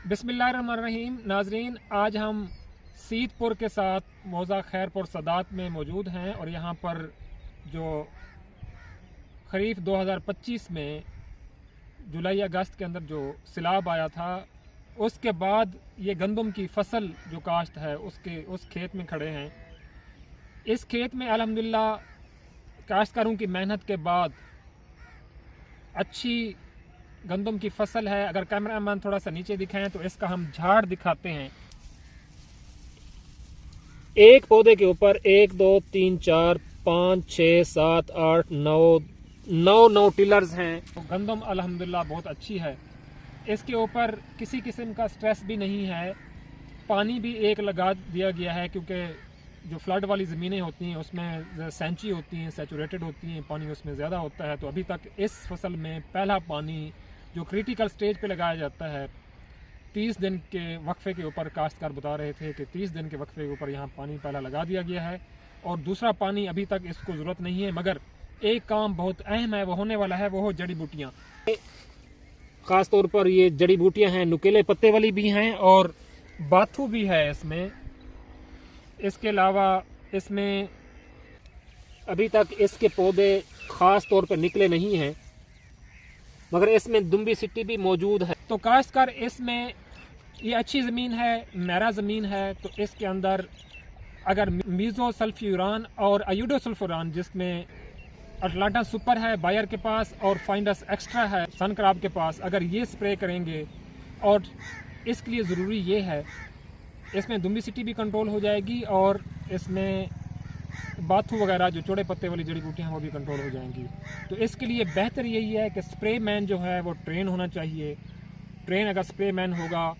बिस्मिल्लाहिर्रहमानिर्रहीम। नाजरीन, आज हम सीतपुर के साथ मौज़ा खैरपुर सदात में मौजूद हैं और यहाँ पर जो खरीफ 2025 में जुलाई अगस्त के अंदर जो सिलाब आया था, उसके बाद ये गंदम की फसल जो काश्त है उस खेत में खड़े हैं। इस खेत में अल्हम्दुलिल्लाह काश्तकारों की मेहनत के बाद अच्छी गंदम की फसल है। अगर कैमरामैन थोड़ा सा नीचे दिखाएं तो इसका हम झाड़ दिखाते हैं। एक पौधे के ऊपर 1 2 3 4 5 6 7 8 9 टिलर्स हैं। तो गंदम अल्हम्दुलिल्लाह बहुत अच्छी है। इसके ऊपर किसी किस्म का स्ट्रेस भी नहीं है। पानी भी एक लगा दिया गया है क्योंकि जो फ्लड वाली ज़मीनें होती हैं उसमें सेंची होती हैं, सैचुरेटेड होती हैं, पानी उसमें ज़्यादा होता है। तो अभी तक इस फसल में पहला पानी जो क्रिटिकल स्टेज पे लगाया जाता है, 30 दिन के वक्फे के ऊपर काश्तकार बता रहे थे कि 30 दिन के वक्फे के ऊपर यहाँ पानी पहला लगा दिया गया है और दूसरा पानी अभी तक इसको ज़रूरत नहीं है। मगर एक काम बहुत अहम है, वो होने वाला है, वो हो जड़ी बूटियाँ। ख़ास तौर पर ये जड़ी बूटियाँ हैं, नुकीले पत्ते वाली भी हैं और बाथू भी है इसमें। इसके अलावा इसमें अभी तक इसके पौधे ख़ास तौर पर निकले नहीं हैं, मगर इसमें दुम्बी सिट्टी भी मौजूद है। तो काश्तकार इसमें ये अच्छी ज़मीन है, मैरा ज़मीन है, तो इसके अंदर अगर मीज़ोसल्फ्यूरान और आयोडोसल्फुरान, जिसमें अटलांटा सुपर है बायर के पास और फाइंडस एक्स्ट्रा है सनक्राब के पास, अगर ये स्प्रे करेंगे, और इसके लिए ज़रूरी ये है इसमें दुम्बी सिट्टी भी कंट्रोल हो जाएगी और इसमें बाथू वगैरह जो चौड़े पत्ते वाली जड़ी बूटियाँ हैं वो भी कंट्रोल हो जाएंगी। तो इसके लिए बेहतर यही है कि स्प्रे मैन जो है वो ट्रेन होना चाहिए। ट्रेन अगर स्प्रे मैन होगा,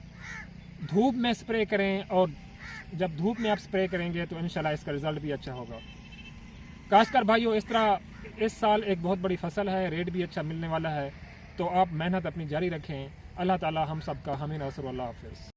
धूप में स्प्रे करें, और जब धूप में आप स्प्रे करेंगे तो इंशाल्लाह इसका रिज़ल्ट भी अच्छा होगा। काश्तकार भाइयों, इस तरह इस साल एक बहुत बड़ी फसल है, रेट भी अच्छा मिलने वाला है। तो आप मेहनत अपनी जारी रखें। अल्लाह ताला हम सब का हामी नासर। अल्लाह हाफ़िज़।